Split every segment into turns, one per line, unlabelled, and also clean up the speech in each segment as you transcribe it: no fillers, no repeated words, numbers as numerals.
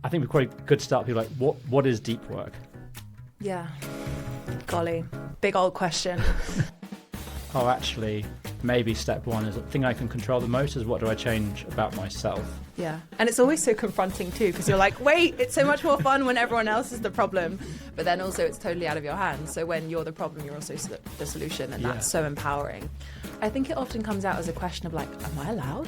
I think we're quite good to start people like, what is deep work?
Yeah. Golly. Big old question.
Oh, actually, maybe step one is the thing I can control the most is what do I change about myself?
Yeah. And it's always so confronting too, because you're like, wait, it's so much more fun when everyone else is the problem. But then also it's totally out of your hands. So when you're the problem, you're also the solution. And that's so empowering. I think it often comes out as a question of like, am I allowed?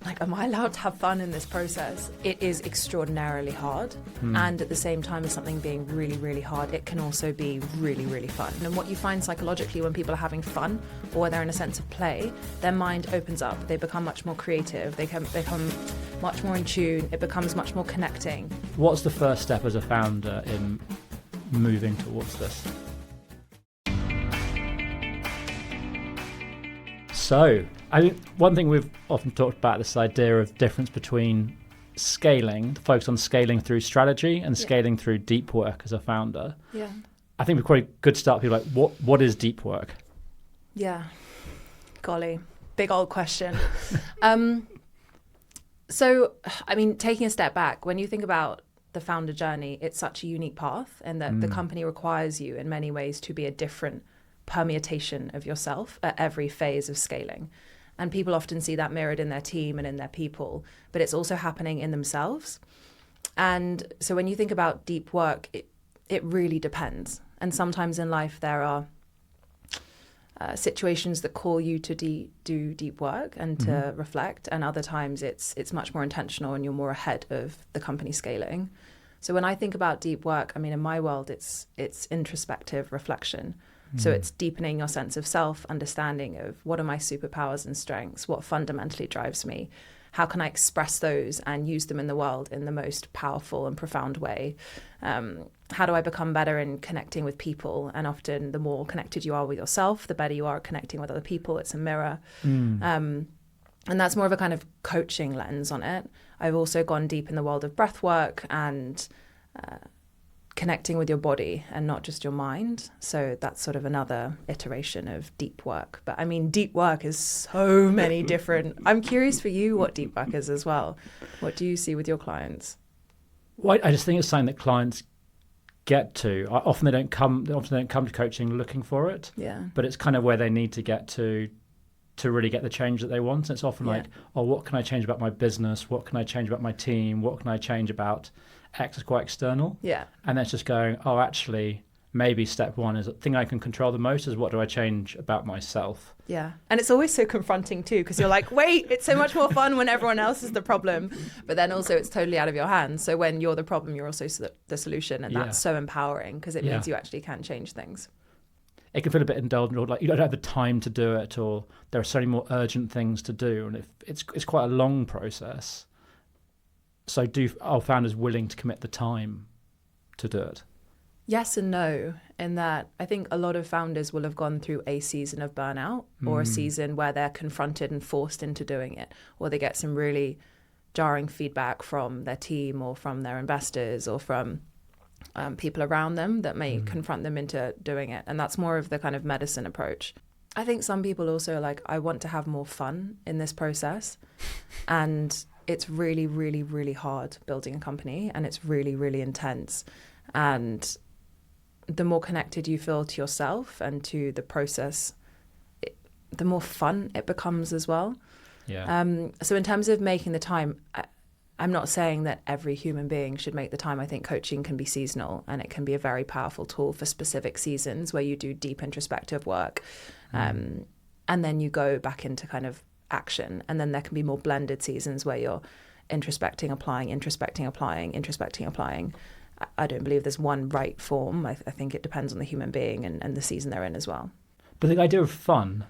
Like, am I allowed to have fun in this process? It is extraordinarily hard. And at the same time as something being really, really hard, it can also be really, really fun. And what you find psychologically when people are having fun or they're in a sense of play, their mind opens up. They become much more creative. They can become much more in tune. It becomes much more connecting.
What's the first step as a founder in moving towards this? So, I think one thing we've often talked about, this idea of difference between scaling, the focus on scaling through strategy and scaling through deep work as a founder.
Yeah.
I think we're quite good to start people like, what is deep work?
Yeah. Golly. Big old question. So, I mean, taking a step back, when you think about the founder journey, it's such a unique path and that the company requires you in many ways to be a different permutation of yourself at every phase of scaling. And people often see that mirrored in their team and in their people, but it's also happening in themselves. And so when you think about deep work, it really depends. And sometimes in life there are situations that call you to do deep work and to reflect, and other times it's much more intentional and you're more ahead of the company scaling. So when I think about deep work, I mean, in my world, it's introspective reflection. So it's deepening your sense of self, understanding of what are my superpowers and strengths, what fundamentally drives me, how can I express those and use them in the world in the most powerful and profound way? How do I become better in connecting with people? And often the more connected you are with yourself, the better you are at connecting with other people. It's a mirror. And that's more of a kind of coaching lens on it. I've also gone deep in the world of breath work and connecting with your body and not just your mind. So that's sort of another iteration of deep work. But I mean, deep work is so many different. I'm curious for you what deep work is as well. What do you see with your clients?
Well, I just think it's something that clients get to. Often they don't come to coaching looking for it.
Yeah.
But it's kind of where they need to get to really get the change that they want. And it's often like, oh, what can I change about my business? What can I change about my team? What can I change about X? Is quite external.
Yeah.
And then it's just going, oh, actually, maybe step one is the thing I can control the most is what do I change about myself?
Yeah. And it's always so confronting too, because you're like, wait, it's so much more fun when everyone else is the problem. But then also it's totally out of your hands. So when you're the problem, you're also the solution. And that's so empowering because it means you actually can change things.
It can feel a bit indulgent, or like you don't have the time to do it, or there are so many more urgent things to do. And if it's quite a long process. So are founders willing to commit the time to do it?
Yes and no, in that I think a lot of founders will have gone through a season of burnout or a season where they're confronted and forced into doing it, or they get some really jarring feedback from their team or from their investors or from people around them that may confront them into doing it. And that's more of the kind of medicine approach. I think some people also are like, I want to have more fun in this process. And it's really, really, really hard building a company, and it's really, really intense. And the more connected you feel to yourself and to the process, the more fun it becomes as well.
Yeah.
So in terms of making the time, I'm not saying that every human being should make the time. I think coaching can be seasonal, and it can be a very powerful tool for specific seasons where you do deep introspective work. And then you go back into kind of action. And then there can be more blended seasons where you're introspecting, applying. I don't believe there's one right form. I think it depends on the human being and the season they're in as well.
But the idea of fun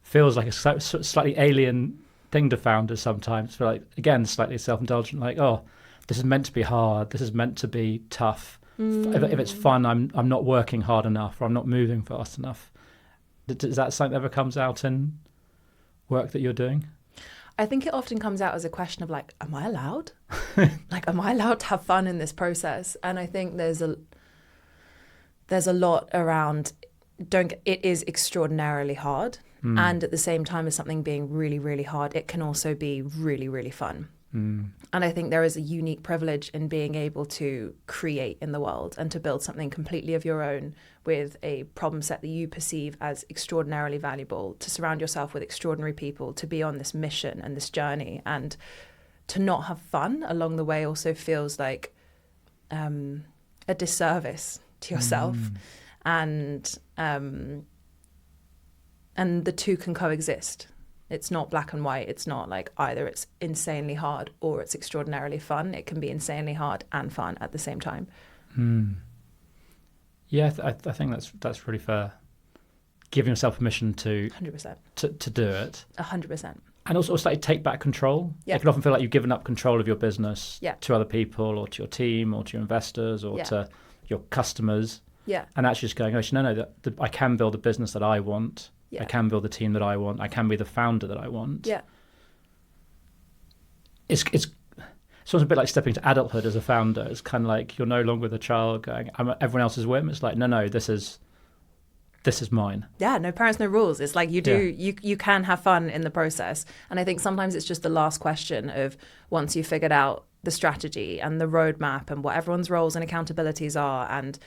feels like a slightly alien thing to founders sometimes. Feel like, again, slightly self-indulgent, like, oh, this is meant to be hard. This is meant to be tough. If it's fun, I'm not working hard enough, or I'm not moving fast enough. Does that something that ever comes out in work that you're doing?
I think it often comes out as a question of like, am I allowed? Like, am I allowed to have fun in this process? And I think there's a lot around, it is extraordinarily hard. And at the same time as something being really, really hard, it can also be really, really fun.
Mm.
And I think there is a unique privilege in being able to create in the world and to build something completely of your own with a problem set that you perceive as extraordinarily valuable, to surround yourself with extraordinary people, to be on this mission and this journey, and to not have fun along the way also feels like a disservice to yourself. And the two can coexist. It's not black and white. It's not like either it's insanely hard or it's extraordinarily fun. It can be insanely hard and fun at the same time.
Yeah, I think that's really fair. Giving yourself permission to
100%.
to do it.
100%.
And also like take back control.
Yeah.
It can often feel like you've given up control of your business
Yeah.
to other people or to your team or to your investors or to your customers.
Yeah.
And actually just going, no, I can build a business that I want.
Yeah.
I can build the team that I want. I can be the founder that I want.
Yeah.
It's almost a bit like stepping to adulthood as a founder. It's kind of like you're no longer the child going, I'm at everyone else's whim. It's like, no, this is mine.
Yeah, no parents, no rules. It's like you can have fun in the process. And I think sometimes it's just the last question of once you've figured out the strategy and the roadmap and what everyone's roles and accountabilities are and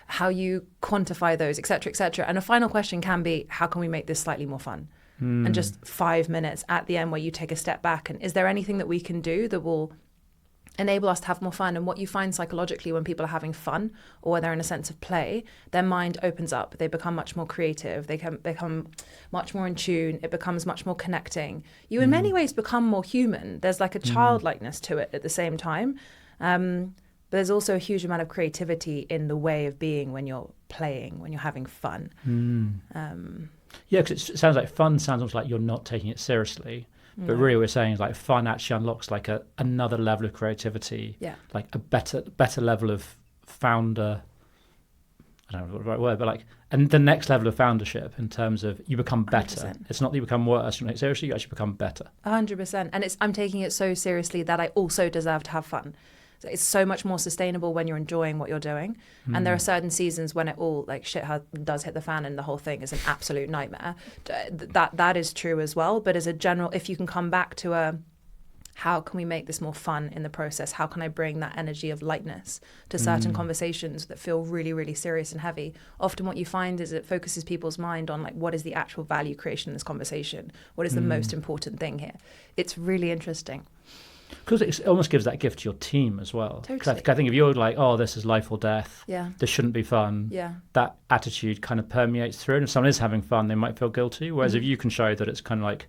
how you quantify those, et cetera, and a final question can be, how can we make this slightly more fun? And just 5 minutes at the end where you take a step back and is there anything that we can do that will enable us to have more fun? And what you find psychologically when people are having fun or they're in a sense of play, their mind opens up, they become much more creative, they can become much more in tune, it becomes much more connecting. You in many ways become more human. There's like a childlikeness to it at the same time. But there's also a huge amount of creativity in the way of being when you're playing, when you're having fun.
Yeah, because it sounds like fun sounds almost like you're not taking it seriously. But really what we're saying is like fun actually unlocks like another level of creativity, like a better level of founder, I don't know what the right word, but like, and the next level of foundership in terms of you become better.
100%.
It's not that you become worse, you take it seriously, you actually become better.
100%. And I'm taking it so seriously that I also deserve to have fun. It's so much more sustainable when you're enjoying what you're doing. And there are certain seasons when it all like shit does hit the fan and the whole thing is an absolute nightmare. That is true as well. But as a general, if you can come back to how can we make this more fun in the process? How can I bring that energy of lightness to certain conversations that feel really, really serious and heavy? Often what you find is it focuses people's mind on like, what is the actual value creation in this conversation? What is the most important thing here? It's really interesting.
Because it almost gives that gift to your team as well.
Totally.
I think if you're like, oh, this is life or death, this shouldn't be fun, that attitude kind of permeates through. And if someone is having fun, they might feel guilty. Whereas if you can show that it's kind of like,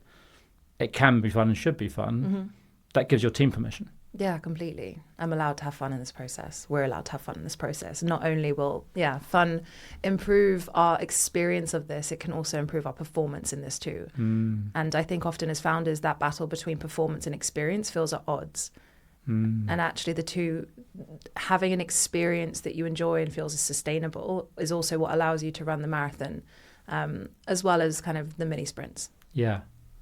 it can be fun and should be fun, that gives your team permission.
Yeah, completely. I'm allowed to have fun in this process. We're allowed to have fun in this process. Not only will, fun improve our experience of this, it can also improve our performance in this too. And I think often as founders, that battle between performance and experience feels at odds. And actually the two, having an experience that you enjoy and feels is sustainable is also what allows you to run the marathon, as well as kind of the mini sprints.
Yeah.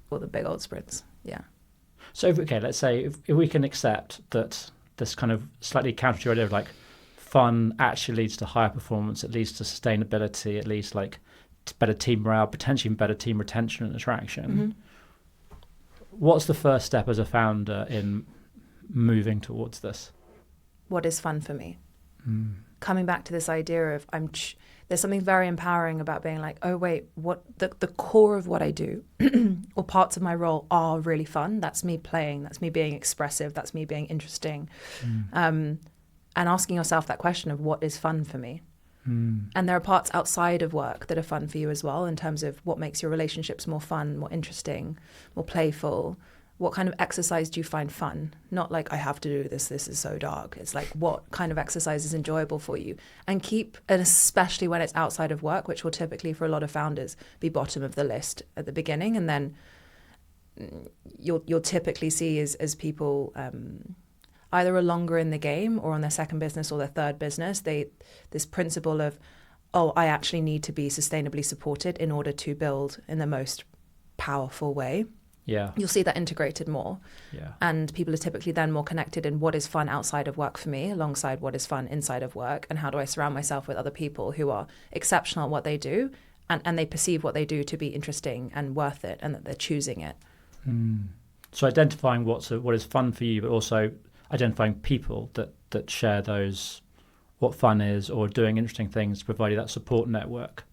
Or the big old sprints. Yeah.
So, let's say if we can accept that this kind of slightly counter to your idea of like fun actually leads to higher performance, it leads to sustainability, it leads like to better team morale, potentially better team retention and attraction. What's the first step as a founder in moving towards this?
What is fun for me? Coming back to this idea of there's something very empowering about being like, oh wait, what the core of what I do or parts of my role are really fun. That's me playing, that's me being expressive, that's me being interesting. And asking yourself that question of what is fun for me. And there are parts outside of work that are fun for you as well in terms of what makes your relationships more fun, more interesting, more playful. What kind of exercise do you find fun? Not like, I have to do this is so dark. It's like, what kind of exercise is enjoyable for you? And especially when it's outside of work, which will typically for a lot of founders be bottom of the list at the beginning. And then you'll typically see as people either are longer in the game or on their second business or their third business, this principle of, oh, I actually need to be sustainably supported in order to build in the most powerful way.
Yeah.
You'll see that integrated more.
Yeah.
And people are typically then more connected in what is fun outside of work for me, alongside what is fun inside of work, and how do I surround myself with other people who are exceptional at what they do and they perceive what they do to be interesting and worth it and that they're choosing it.
So identifying what is fun for you, but also identifying people that share those, what fun is, or doing interesting things to provide you that support network.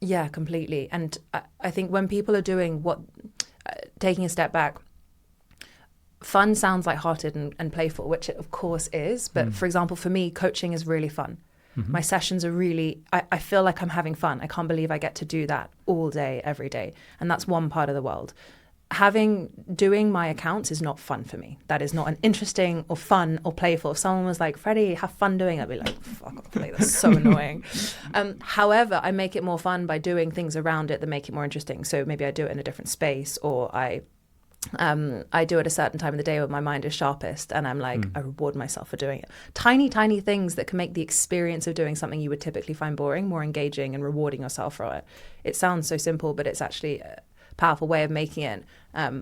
Yeah, completely. And I think when people are doing taking a step back, fun sounds lighthearted and playful, which it of course is. But for example, for me, coaching is really fun. Mm-hmm. My sessions are really, I feel like I'm having fun. I can't believe I get to do that all day, every day. And that's one part of the world. Doing my accounts is not fun for me. That is not an interesting or fun or playful. If someone was like, Freddie, have fun doing it, I'd be like, fuck off, like, that's so annoying. However, I make it more fun by doing things around it that make it more interesting. So maybe I do it in a different space, or I do it a certain time of the day when my mind is sharpest, and I'm like, I reward myself for doing it. Tiny, tiny things that can make the experience of doing something you would typically find boring more engaging and rewarding yourself for it. It sounds so simple, but it's actually a powerful way of making it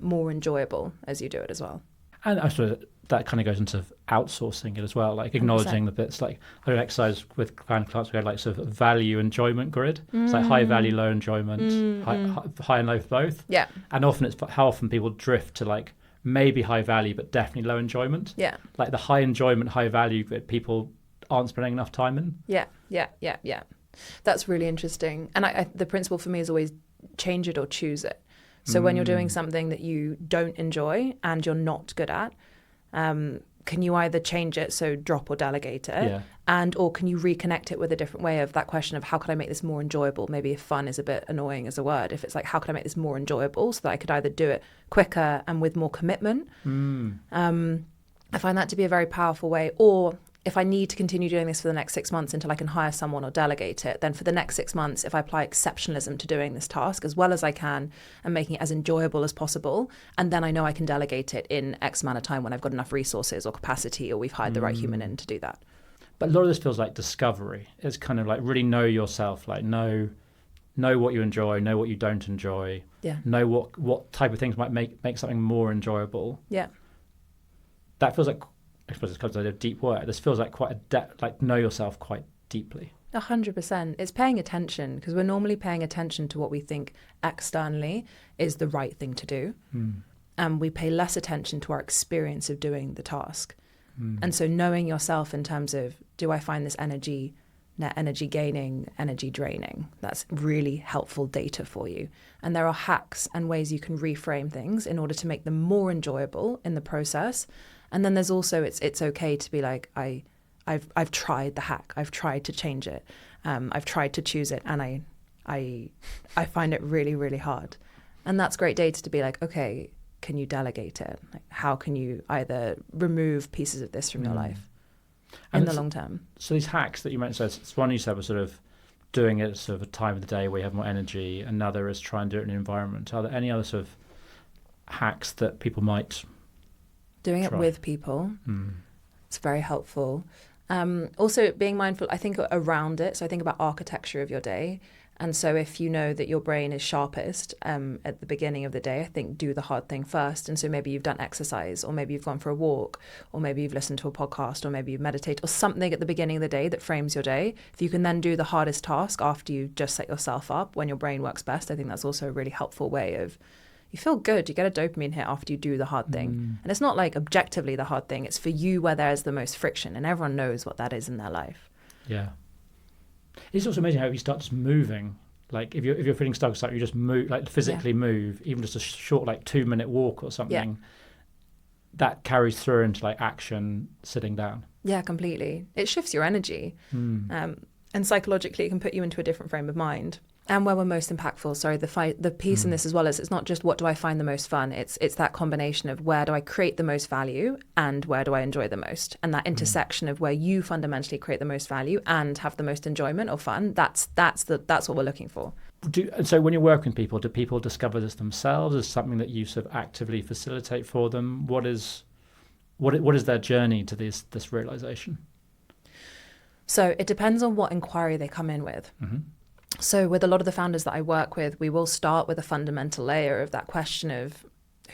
more enjoyable as you do it as well.
And I suppose that kind of goes into outsourcing it as well, like acknowledging 100%. The bits, like I do an exercise with clients, we had like sort of a value enjoyment grid. It's like high value, low enjoyment, high and low for both.
Yeah.
And often it's how often people drift to like maybe high value, but definitely low enjoyment.
Yeah.
Like the high enjoyment, high value grid, people aren't spending enough time in.
Yeah. That's really interesting. And the principle for me is always change it or choose it. So when you're doing something that you don't enjoy and you're not good at, can you either change it, so drop or delegate it, or can you reconnect it with a different way of that question of how could I make this more enjoyable? Maybe if fun is a bit annoying as a word, if it's like, how could I make this more enjoyable so that I could either do it quicker and with more commitment? I find that to be a very powerful way. Or if I need to continue doing this for the next 6 months until I can hire someone or delegate it, then for the next 6 months, if I apply exceptionalism to doing this task as well as I can and making it as enjoyable as possible, and then I know I can delegate it in X amount of time when I've got enough resources or capacity, or we've hired the right human in to do that.
But a lot of this feels like discovery. It's kind of like really know yourself, like know what you enjoy, know what you don't enjoy, know what type of things might make something more enjoyable.
Yeah.
That feels like, I suppose it's because I did deep work. This feels like quite a depth, like know yourself quite deeply.
100%. It's paying attention, because we're normally paying attention to what we think externally is the right thing to do. And we pay less attention to our experience of doing the task. And so knowing yourself in terms of, do I find this energy net energy gaining, energy draining? That's really helpful data for you. And there are hacks and ways you can reframe things in order to make them more enjoyable in the process. And then there's also, it's okay to be like, I've tried the hack. I've tried to change it. I've tried to choose it, and I find it really, really hard. And that's great data to be like, okay, can you delegate it? Like, how can you either remove pieces of this from your life in the long term?
So these hacks that you mentioned, so one you said was sort of doing it at sort of a time of the day where you have more energy. Another is try and do it in an environment. Are there any other sort of hacks that people might
doing
try?
It with people? It's very helpful. Also being mindful, I think, around it. So I think about architecture of your day. And so if you know that your brain is sharpest at the beginning of the day, I think do the hard thing first. And so maybe you've done exercise, or maybe you've gone for a walk, or maybe you've listened to a podcast, or maybe you meditate, or something at the beginning of the day that frames your day. If you can then do the hardest task after you just set yourself up when your brain works best, I think that's also a really helpful way of, you feel good, you get a dopamine hit after you do the hard thing. And it's not like objectively the hard thing, it's for you where there's the most friction, and everyone knows what that is in their life. Yeah.
It's also amazing how if you start just moving, like if you're feeling stuck, you just move, like physically move, even just a short like 2-minute walk or something, that carries through into like action, sitting down. Yeah,
completely. It shifts your energy. And psychologically it can put you into a different frame of mind. And where we're most impactful, the piece in this as well is, it's not just what do I find the most fun, it's that combination of where do I create the most value and where do I enjoy the most. And that intersection of where you fundamentally create the most value and have the most enjoyment or fun, that's what we're looking for.
So when you're working with people, do people discover this themselves? Is something that you sort of actively facilitate for them? What is their journey to this realization?
So it depends on what inquiry they come in with. So with a lot of the founders that I work with, we will start with a fundamental layer of that question of,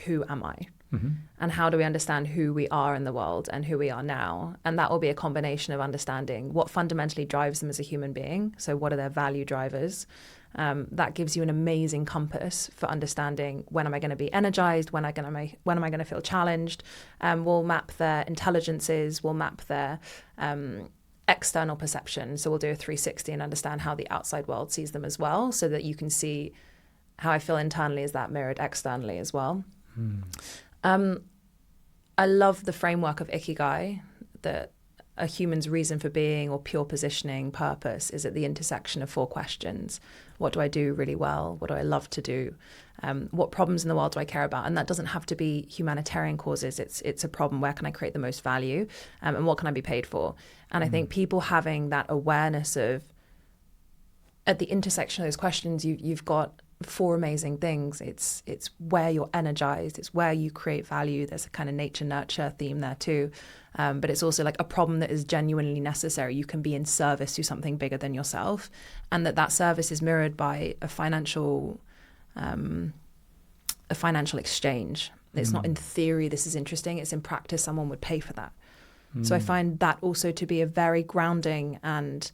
who am I? And how do we understand who we are in the world and who we are now? And that will be a combination of understanding what fundamentally drives them as a human being. So what are their value drivers? That gives you an amazing compass for understanding when am I going to be energized, when am I going to feel challenged. We'll map their intelligences, we'll map their external perception. So we'll do a 360 and understand how the outside world sees them as well, so that you can see how I feel internally is that mirrored externally as well. I love the framework of Ikigai, that a human's reason for being or pure positioning purpose is at the intersection of 4 questions. What do I do really well? What do I love to do? What problems in the world do I care about? And that doesn't have to be humanitarian causes. It's a problem. Where can I create the most value? And what can I be paid for? And I think people having that awareness of, at the intersection of those questions, you've got 4 amazing things. It's where you're energized. It's where you create value. There's a kind of nature nurture theme there too. But it's also like a problem that is genuinely necessary. You can be in service to something bigger than yourself, and that service is mirrored by a financial exchange. It's not in theory, this is interesting. It's in practice, someone would pay for that. So I find that also to be a very grounding and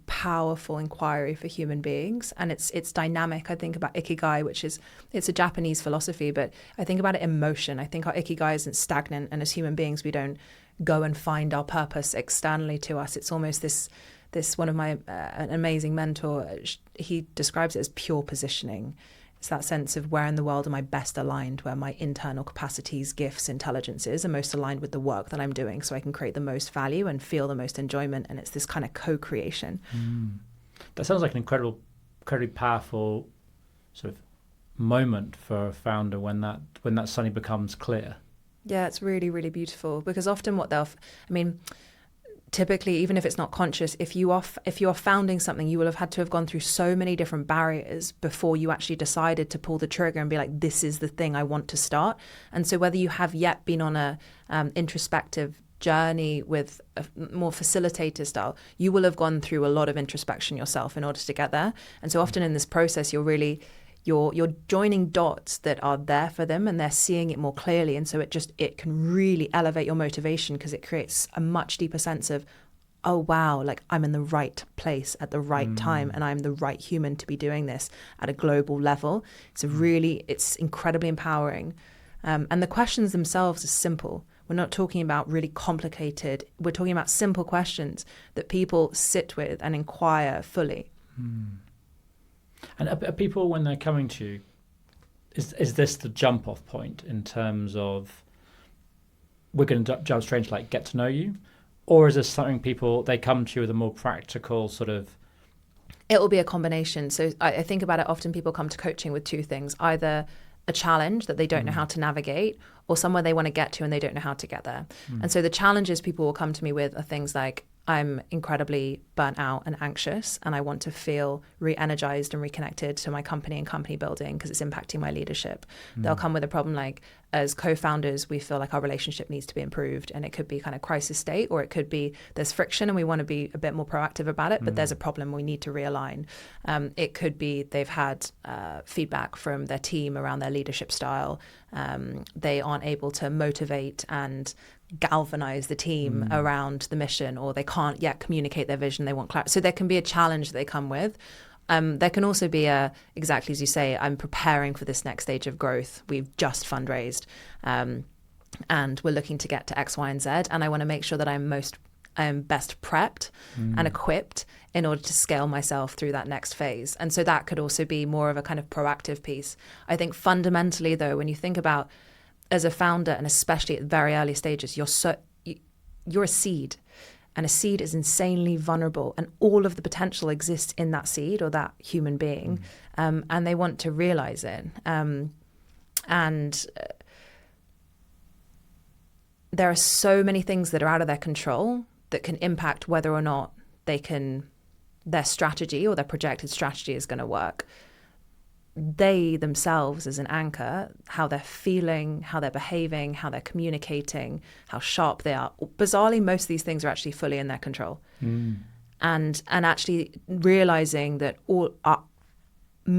powerful inquiry for human beings, and it's dynamic. I think about Ikigai, it's a Japanese philosophy, but I think about it in motion. I think our Ikigai isn't stagnant, and as human beings we don't go and find our purpose externally to us. It's almost this one of my an amazing mentor, he describes it as pure positioning. It's that sense of where in the world am I best aligned, where my internal capacities, gifts, intelligences are most aligned with the work that I'm doing, so I can create the most value and feel the most enjoyment. And it's this kind of co-creation.
That sounds like an incredibly powerful sort of moment for a founder when that suddenly becomes clear.
Yeah, it's really, really beautiful, because often typically, even if it's not conscious, if you are founding something, you will have had to have gone through so many different barriers before you actually decided to pull the trigger and be like, this is the thing I want to start. And so whether you have yet been on a introspective journey with a more facilitator style, you will have gone through a lot of introspection yourself in order to get there. And so often in this process, you're joining dots that are there for them, and they're seeing it more clearly. And so it can really elevate your motivation, because it creates a much deeper sense of, oh wow, like I'm in the right place at the right time, and I'm the right human to be doing this at a global level. It's incredibly empowering. And the questions themselves are simple. We're not talking about really complicated. We're talking about simple questions that people sit with and inquire fully.
And are people, when they're coming to you, is this the jump off point in terms of, we're going to jump straight into like get to know you? Or is this something they come to you with a more practical sort of?
It will be a combination. So I think about it, often people come to coaching with 2 things, either a challenge that they don't know how to navigate, or somewhere they want to get to and they don't know how to get there. And so the challenges people will come to me with are things like, I'm incredibly burnt out and anxious, and I want to feel re-energized and reconnected to my company and company building because it's impacting my leadership. They'll come with a problem like, as co-founders, we feel like our relationship needs to be improved, and it could be kind of crisis state, or it could be there's friction and we want to be a bit more proactive about it, but there's a problem, we need to realign. It could be they've had feedback from their team around their leadership style. They aren't able to motivate and galvanize the team around the mission, or they can't yet communicate their vision. They want clarity. So there can be a challenge they come with. There can also be exactly as you say, I'm preparing for this next stage of growth. We've just fundraised and we're looking to get to X, Y, and Z. And I want to make sure that I'm best prepped and equipped in order to scale myself through that next phase. And so that could also be more of a kind of proactive piece. I think fundamentally though, when you think about as a founder, and especially at very early stages, you're a seed. And a seed is insanely vulnerable, and all of the potential exists in that seed or that human being, and they want to realize it. And there are so many things that are out of their control that can impact whether or not their strategy or their projected strategy is going to work. They themselves as an anchor, how they're feeling, how they're behaving, how they're communicating, how sharp they are. Bizarrely, most of these things are actually fully in their control. And actually realizing that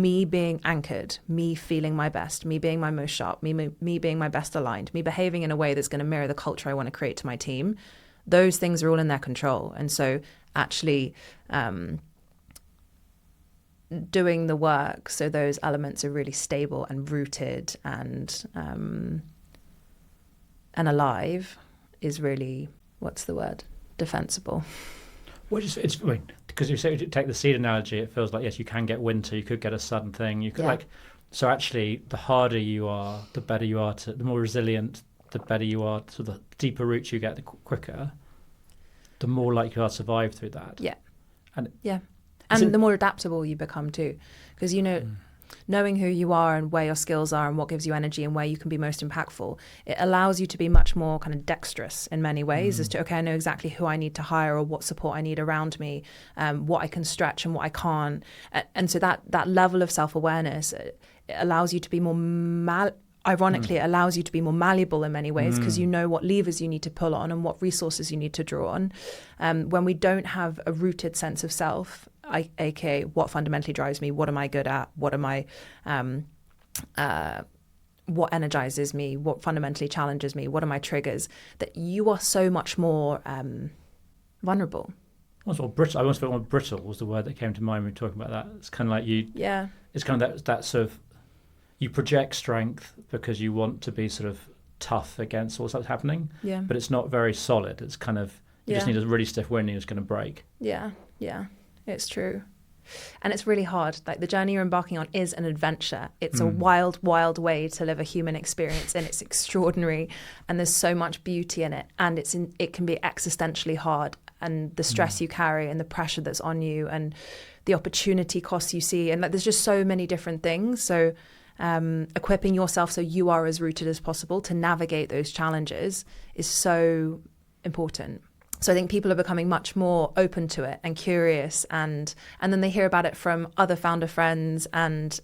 me being anchored, me feeling my best, me being my most sharp, me being my best aligned, me behaving in a way that's going to mirror the culture I want to create to my team, those things are all in their control. And so actually doing the work so those elements are really stable and rooted and alive is really, what's the word? Defensible.
Well, because you say, take the seed analogy, it feels like, yes, you can get winter, you could get a sudden thing, you could so actually the harder you are, the better you are, the more resilient, the better you are, so the deeper roots you get, the quicker, the more likely you are to survive through that.
Yeah.
And
the more adaptable you become too, because knowing who you are and where your skills are and what gives you energy and where you can be most impactful, it allows you to be much more kind of dexterous in many ways as to, okay, I know exactly who I need to hire or what support I need around me, what I can stretch and what I can't. And so that level of self-awareness, it allows you to be more ironically, it allows you to be more malleable in many ways because you know what levers you need to pull on and what resources you need to draw on. When we don't have a rooted sense of self, aka what fundamentally drives me, what am I good at, what energizes me, what fundamentally challenges me, what are my triggers, that you are so much more vulnerable.
Also brittle. I almost felt brittle was the word that came to mind when we were talking about that. It's kind of like it's kind of that sort of, you project strength because you want to be sort of tough against what's happening, but it's not very solid. It's kind of, you just need a really stiff wind and it's going to break. Yeah,
it's true. And it's really hard. Like, the journey you're embarking on is an adventure. It's a wild, wild way to live a human experience, and it's extraordinary. And there's so much beauty in it. And it can be existentially hard. And the stress you carry and the pressure that's on you and the opportunity costs you see. And there's just so many different things. So equipping yourself so you are as rooted as possible to navigate those challenges is so important. So I think people are becoming much more open to it and curious, and then they hear about it from other founder friends, and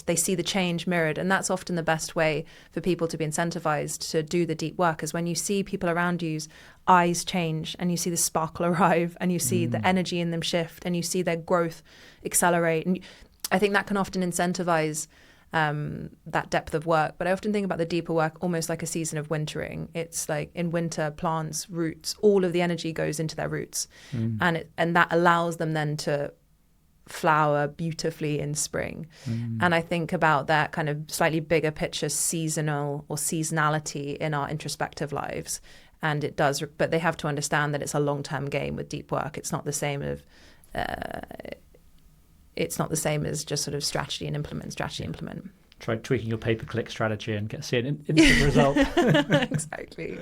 they see the change mirrored. And that's often the best way for people to be incentivized to do the deep work, is when you see people around you's eyes change and you see the sparkle arrive and you see the energy in them shift and you see their growth accelerate. And I think that can often incentivize that depth of work. But I often think about the deeper work almost like a season of wintering. It's like in winter, plants, roots, all of the energy goes into their roots, and that allows them then to flower beautifully in spring. And I think about that kind of slightly bigger picture seasonal or seasonality in our introspective lives. And it does, but they have to understand that it's a long-term game with deep work. It's not the same as just sort of strategy and implement.
Try tweaking your pay-per-click strategy and see an instant result.
Exactly.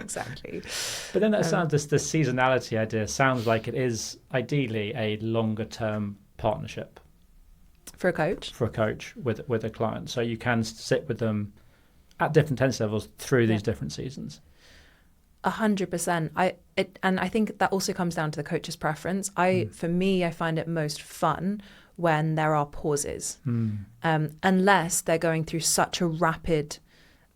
But then that sounds, the seasonality idea sounds like it is ideally a longer-term partnership.
For a coach
with a client. So you can sit with them at different intensity levels through these different seasons.
100%. And I think that also comes down to the coach's preference. For me, I find it most fun when there are pauses, unless they're going through such a rapid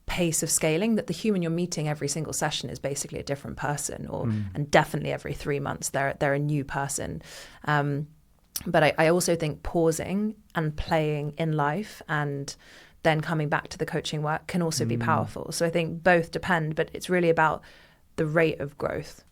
pace of scaling that the human you're meeting every single session is basically a different person, and definitely every 3 months they're a new person. But I also think pausing and playing in life and then coming back to the coaching work can also be powerful. So I think both depend, but it's really about the rate of growth.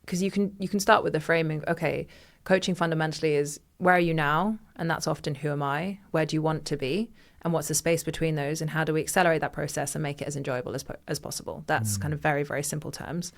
Because you can start with the framing, okay, coaching fundamentally is, where are you now? And that's often, who am I? Where do you want to be? And what's the space between those? And how do we accelerate that process and make it as enjoyable as possible? That's kind of very, very simple terms.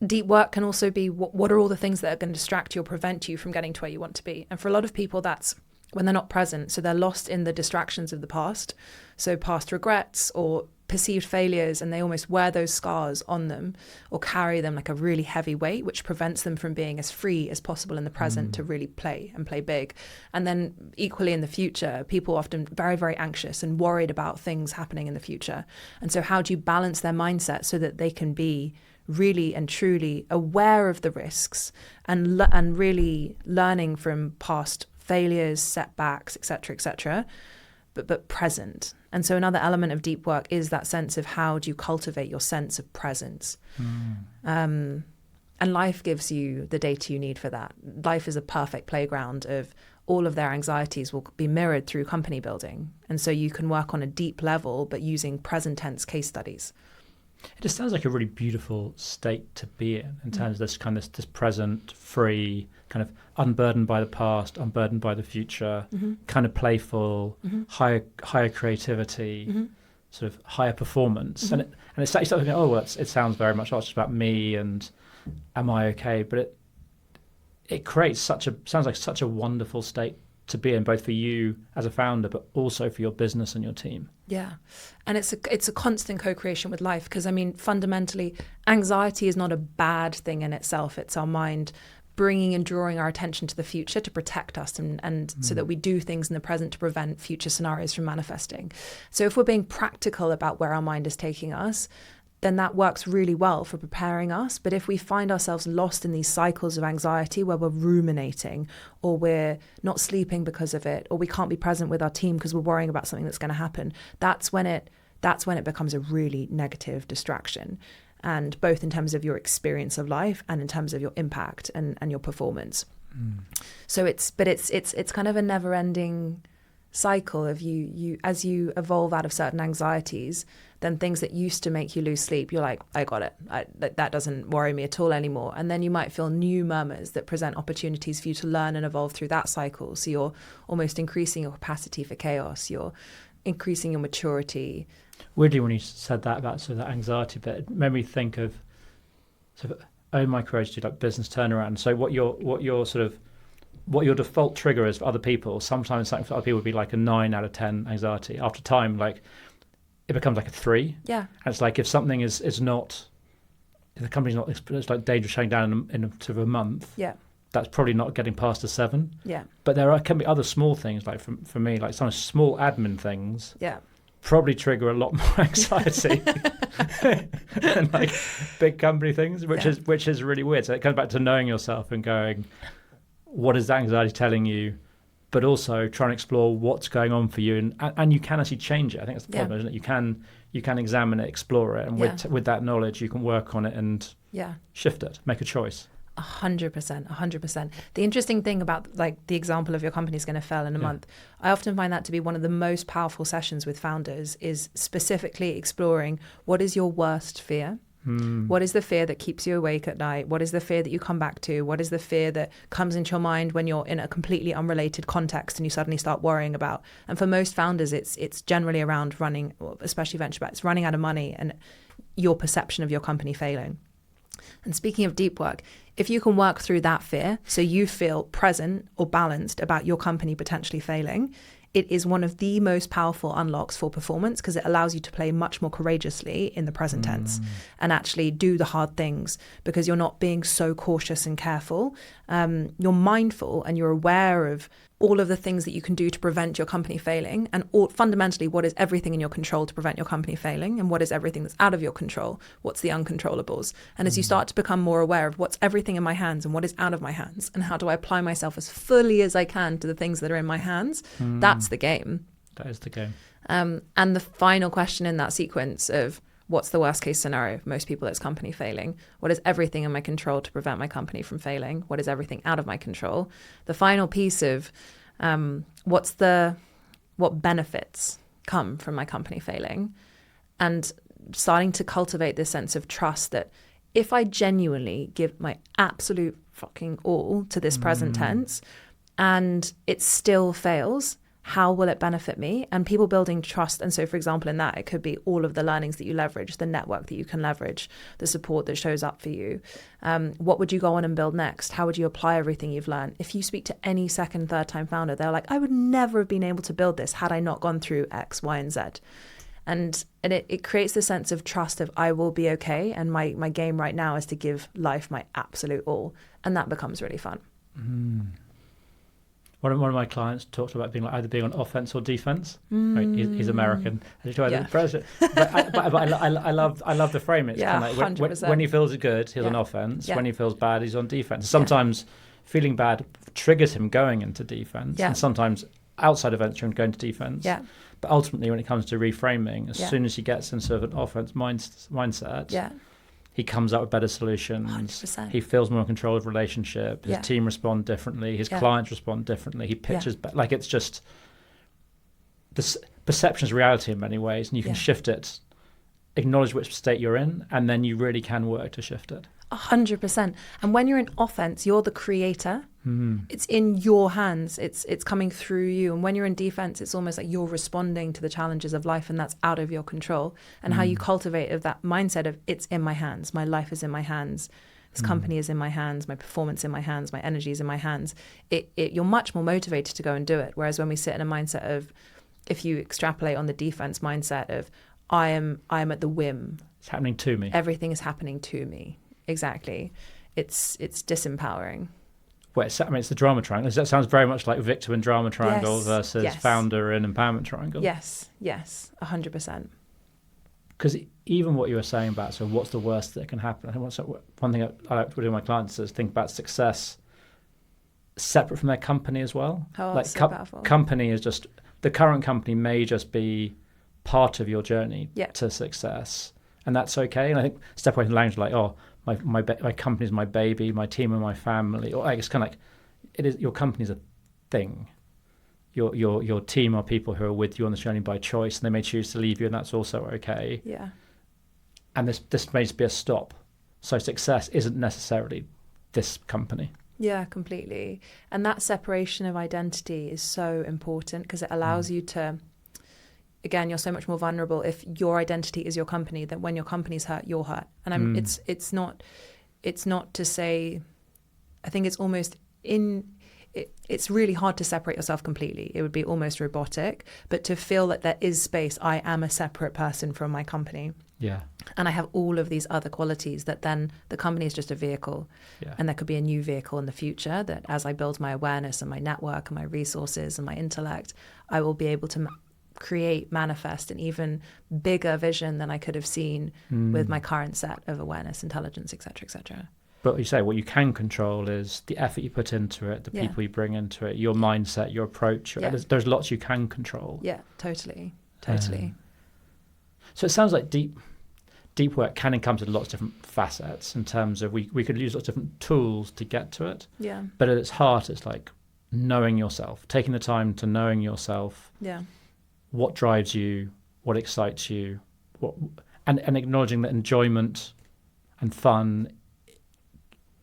Deep work can also be, what are all the things that are going to distract you or prevent you from getting to where you want to be? And for a lot of people, that's when they're not present. So they're lost in the distractions of the past. So past regrets or perceived failures, and they almost wear those scars on them or carry them like a really heavy weight, which prevents them from being as free as possible in the present to really play big. And then equally in the future, people are often very, very anxious and worried about things happening in the future. And so how do you balance their mindset so that they can be really and truly aware of the risks and really learning from past failures, setbacks, etc., but present. And so another element of deep work is that sense of, how do you cultivate your sense of presence? And And life gives you the data you need for that. Life is a perfect playground of all of their anxieties will be mirrored through company building. And so you can work on a deep level, but using present tense case studies.
It just sounds like a really beautiful state to be in terms of this kind of this present, free, kind of unburdened by the past, unburdened by the future, kind of playful, higher creativity, sort of higher performance. And it's like something, it sounds very much just about me and am I okay? But it creates sounds like such a wonderful state to be in, both for you as a founder, but also for your business and your team.
Yeah. And it's a constant co-creation with life, because I mean, fundamentally, anxiety is not a bad thing in itself. It's our mind bringing and drawing our attention to the future to protect us and so that we do things in the present to prevent future scenarios from manifesting. So if we're being practical about where our mind is taking us, then that works really well for preparing us. But if we find ourselves lost in these cycles of anxiety where we're ruminating, or we're not sleeping because of it, or we can't be present with our team because we're worrying about something that's going to happen, that's when it becomes a really negative distraction. And both in terms of your experience of life and in terms of your impact and your performance. So it's kind of a never ending cycle of you as you evolve out of certain anxieties, then things that used to make you lose sleep, you're like, I got it. That doesn't worry me at all anymore. And then you might feel new murmurs that present opportunities for you to learn and evolve through that cycle. So you're almost increasing your capacity for chaos. You're increasing your maturity.
Weirdly, when you said that about sort of that anxiety bit, it made me think of sort of own my courage to do like business turnaround. So what your default trigger is for other people, sometimes something for other people would be like a 9 out of 10 anxiety. After time, like it becomes like a 3.
Yeah.
And it's like if something is not, if the company's not, it's like dangerous shutting down in sort of a month.
Yeah.
That's probably not getting past a 7.
Yeah.
But can be other small things, like for me, like some small admin things.
Yeah.
Probably trigger a lot more anxiety than like big company things, which is really weird. So it comes back to knowing yourself and going, what is that anxiety telling you? But also trying to explore what's going on for you, and you can actually change it. I think that's the problem, isn't it? You can examine it, explore it, and with that knowledge, you can work on it and shift it, make a choice.
100%. The interesting thing about like the example of your company's going to fail in a month, I often find that to be one of the most powerful sessions with founders is specifically exploring what is your worst fear. What is the fear that keeps you awake at night? What is the fear that you come back to? What is the fear that comes into your mind when you're in a completely unrelated context and you suddenly start worrying about? And for most founders, it's generally around running, especially venture backs, running out of money and your perception of your company failing. And speaking of deep work, if you can work through that fear so you feel present or balanced about your company potentially failing, it is one of the most powerful unlocks for performance, because it allows you to play much more courageously in the present tense and actually do the hard things, because you're not being so cautious and careful. You're mindful and you're aware of all of the things that you can do to prevent your company failing, and fundamentally what is everything in your control to prevent your company failing, and what is everything that's out of your control, what's the uncontrollables. And as you start to become more aware of what's everything in my hands and what is out of my hands, and how do I apply myself as fully as I can to the things that are in my hands, that's the game.
That is the game.
And the final question in that sequence of what's the worst case scenario for most people, it's company failing. What is everything in my control to prevent my company from failing? What is everything out of my control? The final piece of what benefits come from my company failing, and starting to cultivate this sense of trust that if I genuinely give my absolute fucking all to this present tense and it still fails, how will it benefit me? And people building trust. And so, for example, in that, it could be all of the learnings that you leverage, the network that you can leverage, the support that shows up for you. What would you go on and build next? How would you apply everything you've learned? If you speak to any second, third time founder, they're like, I would never have been able to build this had I not gone through X, Y, and Z. And it creates the sense of trust of I will be okay. And my game right now is to give life my absolute all. And that becomes really fun.
One of my clients talked about being like either being on offense or defense. Right? He's American. But I love the frame. It's kind of like when he feels good, he's on offense. When he feels bad, he's on defense. Sometimes feeling bad triggers him going into defense, and sometimes outside of venture and going to defense. But ultimately, when it comes to reframing, as soon as he gets in sort of an offense mindset, he comes up with better solutions.
100%.
He feels more in control of relationship. His team respond differently. His clients respond differently. He pitches back. Like, it's just this perception is reality in many ways, and you can shift it, acknowledge which state you're in, and then you really can work to shift it.
100%. And when you're in offense, you're the creator. It's in your hands. It's coming through you. And when you're in defense, it's almost like you're responding to the challenges of life, and that's out of your control. And how you cultivate of that mindset of, it's in my hands. My life is in my hands. This company is in my hands. My performance in my hands. My energy is in my hands. You're much more motivated to go and do it. Whereas when we sit in a mindset of, if you extrapolate on the defense mindset of, I am at the whim.
It's happening to me.
Everything is happening to me. Exactly. It's disempowering.
Well, it's the drama triangle. That sounds very much like victim and drama triangle versus founder and empowerment triangle.
Yes, 100%.
Because even what you were saying about, so what's the worst that can happen? I think one thing I like to do with my clients is think about success separate from their company as well.
Oh, like so powerful.
Company is just, the current company may just be part of your journey to success, and that's okay. And I think step away from language like, oh, my company is my baby, my team and my family, or it's kind of like, it is, your company is a thing. Your team are people who are with you on this journey by choice, and they may choose to leave you, and that's also okay.
Yeah.
And this may just be a stop. So success isn't necessarily this company. Yeah,
completely. And that separation of identity is so important, because it allows you to, again, you're so much more vulnerable if your identity is your company, that when your company's hurt, you're hurt. And it's not to say, I think it's almost it's really hard to separate yourself completely. It would be almost robotic, but to feel that there is space, I am a separate person from my company.
Yeah.
And I have all of these other qualities that then the company is just a vehicle.
Yeah.
And there could be a new vehicle in the future that, as I build my awareness and my network and my resources and my intellect, I will be able to create, manifest an even bigger vision than I could have seen with my current set of awareness, intelligence, etc., etc.
But you say what you can control is the effort you put into it, the people you bring into it, your mindset, your approach. There's lots you can control.
Yeah, totally.
So it sounds like deep work can encompass lots of different facets in terms of we could use lots of different tools to get to it.
Yeah.
But at its heart, it's like knowing yourself, taking the time to knowing yourself.
Yeah. What
drives you, what excites you, and acknowledging that enjoyment and fun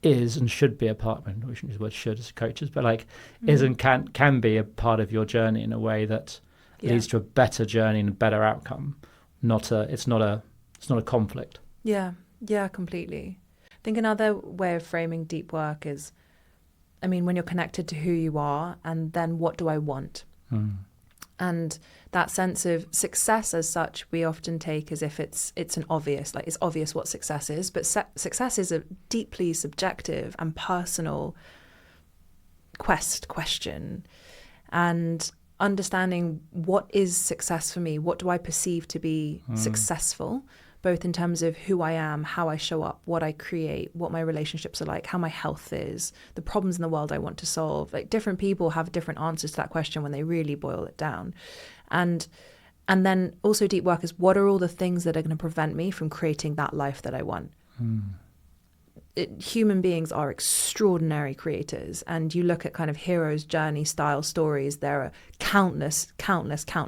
is and should be a part. I mean, we shouldn't use the word "should" as coaches, but like is and can be a part of your journey in a way that leads to a better journey and a better outcome. It's not a conflict.
Yeah, completely. I think another way of framing deep work is, I mean, when you're connected to who you are, and then what do I want? And that sense of success as such, we often take as if it's an obvious, like it's obvious what success is, but success is a deeply subjective and personal question. And understanding what is success for me, what do I perceive to be successful, both in terms of who I am, how I show up, what I create, what my relationships are like, how my health is, the problems in the world I want to solve. Like, different people have different answers to that question when they really boil it down. And then also deep work is, what are all the things that are going to prevent me from creating that life that I want? Human beings are extraordinary creators, and you look at kind of hero's journey style stories, there are countless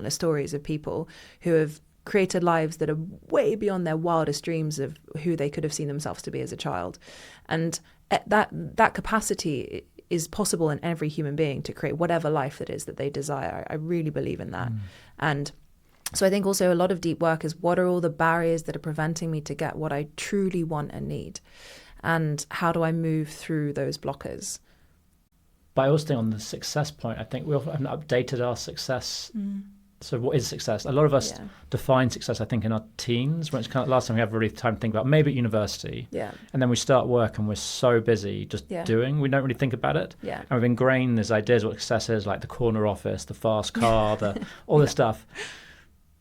stories of people who have created lives that are way beyond their wildest dreams of who they could have seen themselves to be as a child. And that capacity is possible in every human being to create whatever life that is that they desire. I really believe in that. And so I think also a lot of deep work is, what are all the barriers that are preventing me to get what I truly want and need? And how do I move through those blockers?
But I also think on the success point, I think we haven't updated our success. So what is success? A lot of us define success, I think, in our teens, when it's kind of last time we have really time to think about, maybe at university.
Yeah.
And then we start work and we're so busy just doing, we don't really think about it.
Yeah.
And we've ingrained these ideas of what success is, like the corner office, the fast car, all this stuff.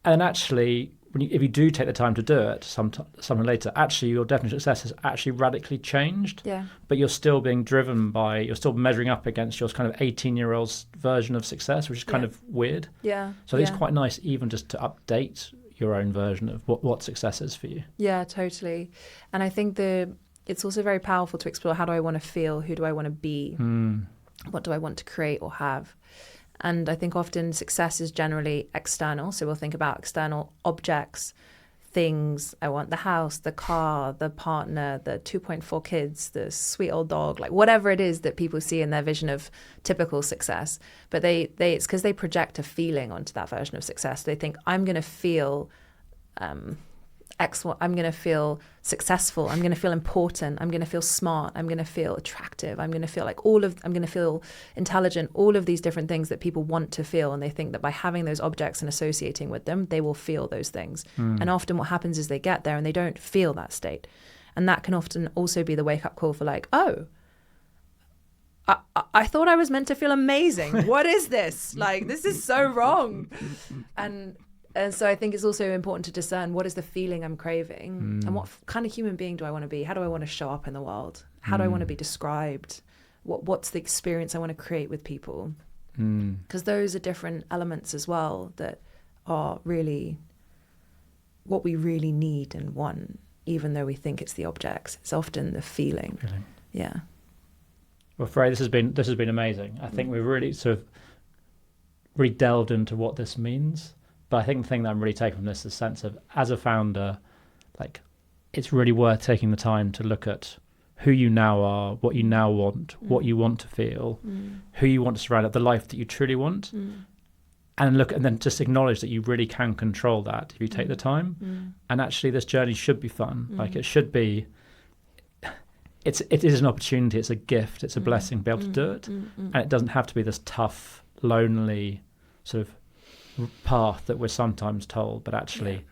And actually, if you do take the time to do it sometime later, actually your definition of success has actually radically changed.
Yeah.
But you're still being driven by, you're still measuring up against your kind of 18-year-old's version of success, which is kind of weird.
Yeah.
So it's quite nice even just to update your own version of what success is for you.
Yeah, totally. And I think it's also very powerful to explore, how do I want to feel? Who do I want to be? What do I want to create or have? And I think often success is generally external. So we'll think about external objects, things. I want the house, the car, the partner, the 2.4 kids, the sweet old dog, like whatever it is that people see in their vision of typical success. But it's because they project a feeling onto that version of success. They think, I'm going to feel I'm going to feel successful. I'm going to feel important. I'm going to feel smart. I'm going to feel attractive. I'm going to feel I'm going to feel intelligent, all of these different things that people want to feel. And they think that by having those objects and associating with them, they will feel those things. And often what happens is they get there and they don't feel that state. And that can often also be the wake up call for like, oh, I thought I was meant to feel amazing. What is this? Like, this is so wrong. And so I think it's also important to discern, what is the feeling I'm craving, and what kind of human being do I want to be? How do I want to show up in the world? How do I want to be described? What's the experience I want to create with people? Because those are different elements as well that are really what we really need and want, even though we think it's the objects. It's often the feeling. Yeah.
Well, Freddie, this has been amazing. I think we've really really delved into what this means. But I think the thing that I'm really taking from this is a sense of, as a founder, like, it's really worth taking the time to look at who you now are, what you now want, what you want to feel, who you want to surround up, the life that you truly want, and then just acknowledge that you really can control that if you take the time. And actually, this journey should be fun. Like, it should be. It is an opportunity. It's a gift. It's a blessing to be able to do it, and it doesn't have to be this tough, lonely sort of path that we're sometimes told, but actually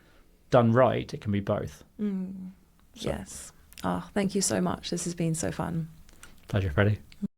done right, it can be both.
Yes. Oh, thank you so much. This has been so fun.
Pleasure, Freddie.